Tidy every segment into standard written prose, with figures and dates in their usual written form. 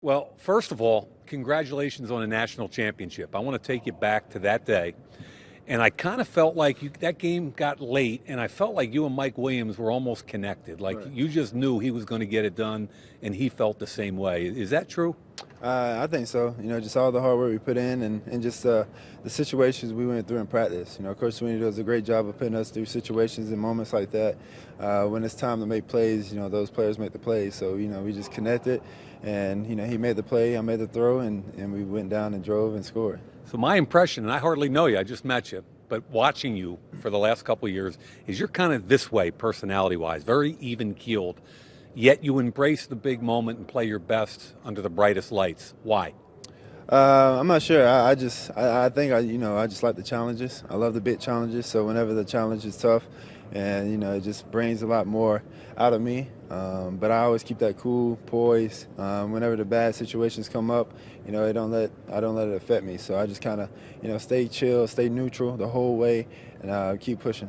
Well, first of all, congratulations on a national championship. I want to take you back to that day. And I kind of felt like that game got late, and I felt like you and Mike Williams were almost connected. Like Right. you just knew he was going to get it done, and he felt the same way. Is that true? I think so. Just all the hard work we put in and just the situations we went through in practice. Coach Sweeney does a great job of putting us through situations and moments like that. When it's time to make plays, those players make the plays. So, we just connected, and, he made the play, I made the throw, and we went down and drove and scored. So my impression, and I hardly know you, I just met you, but watching you for the last couple of years, is you're kind of this way personality-wise, very even-keeled, yet you embrace the big moment and play your best under the brightest lights. Why? I'm not sure. I think I just like the challenges. I love the big challenges. So whenever the challenge is tough, and it just brings a lot more out of me. But I always keep that cool poise. Whenever the bad situations come up, I don't let it affect me. So I just kind of stay chill, stay neutral the whole way, and keep pushing.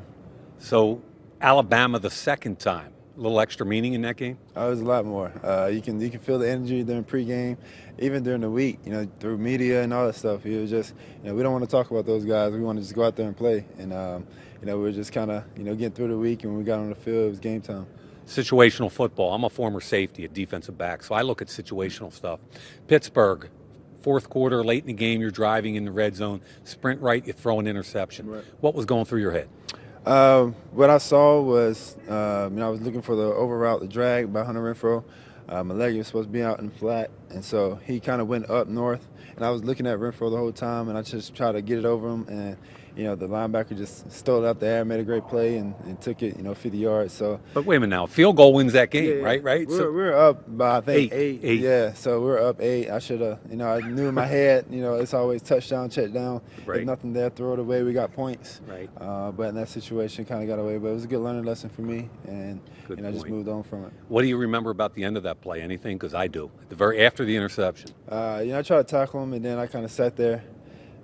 So Alabama the second time, a little extra meaning in that game? It was a lot more. You can feel the energy during pregame, even during the week. Through media and all that stuff. It was just we don't want to talk about those guys. We want to just go out there and play. And we were just kind of getting through the week, and when we got on the field, it was game time. Situational football. I'm a former safety, a defensive back, so I look at situational stuff. Pittsburgh, fourth quarter, late in the game, you're driving in the red zone, sprint right, you throw an interception. Right. What was going through your head? What I saw was, I was looking for the over route, the drag by Hunter Renfro. My leg was supposed to be out in flat, and so he kind of went up north, and I was looking at Renfro the whole time, and I just tried to get it over him, and the linebacker just stole it out the air, made a great play, and took it 50 yards. So, But wait a minute now, field goal wins that game, yeah, right? We're up by I think eight. Eight. Yeah, so we're up 8. I should have, I knew in my head, it's always touchdown, check down. Right. If nothing there, throw it away. We got points. Right. But in that situation, kind of got away. But it was a good learning lesson for me, and Good I just point. moved on from it. What do you remember about the end of that play? Anything? Because I do. At the very after the interception. I tried to tackle him, and then I kind of sat there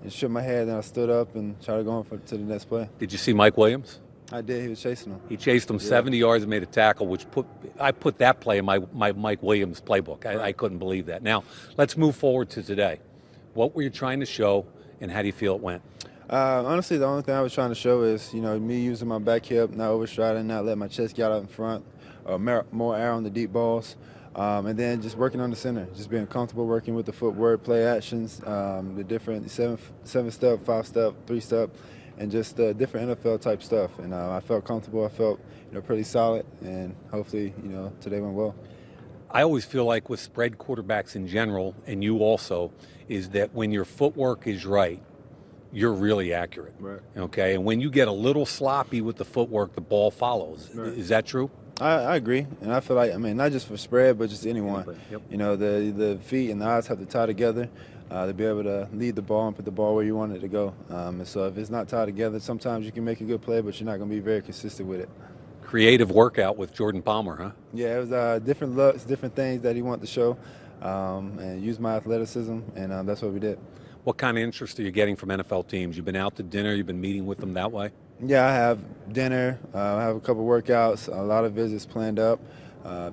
and shook my head, and I stood up and tried to go on to the next play. Did you see Mike Williams? I did. He was chasing him. He chased him 70 yards and made a tackle, which I put that play in my Mike Williams playbook. I couldn't believe that. Now, let's move forward to today. What were you trying to show, and how do you feel it went? Honestly, the only thing I was trying to show is, me using my back hip, not overstriding, not letting my chest get out in front, more air on the deep balls, and then just working on the center, just being comfortable working with the footwork, play actions, the different 7-step, 5-step, 3-step, and just different NFL type stuff. And I felt comfortable. I felt pretty solid, and hopefully today went well. I always feel like with spread quarterbacks in general, and you also, is that when your footwork is right, you're really accurate. Right. Okay, and when you get a little sloppy with the footwork, the ball follows. Right. Is that true? I agree, and I feel like, not just for spread, but just anyone. Anybody, yep. The feet and the eyes have to tie together to be able to lead the ball and put the ball where you want it to go. And so if it's not tied together, sometimes you can make a good play, but you're not going to be very consistent with it. Creative workout with Jordan Palmer, huh? Yeah, it was different looks, different things that he wanted to show, and use my athleticism, and that's what we did. What kind of interest are you getting from NFL teams? You've been out to dinner, you've been meeting with them that way? Yeah, I have dinner. I have a couple workouts, a lot of visits planned up.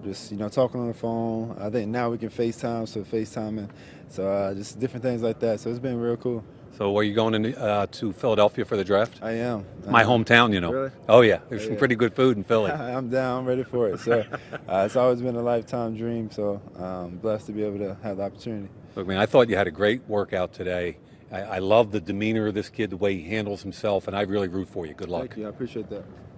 Just talking on the phone. I think now we can FaceTime, so FaceTiming. So just different things like that. So it's been real cool. So are you going to Philadelphia for the draft? I am. My hometown, Really? Oh, yeah. There's some Yeah. pretty good food in Philly. I'm down. I'm ready for it. So it's always been a lifetime dream. So I'm blessed to be able to have the opportunity. Look, man, I thought you had a great workout today. I love the demeanor of this kid, the way he handles himself, and I really root for you. Good luck. Thank you. I appreciate that.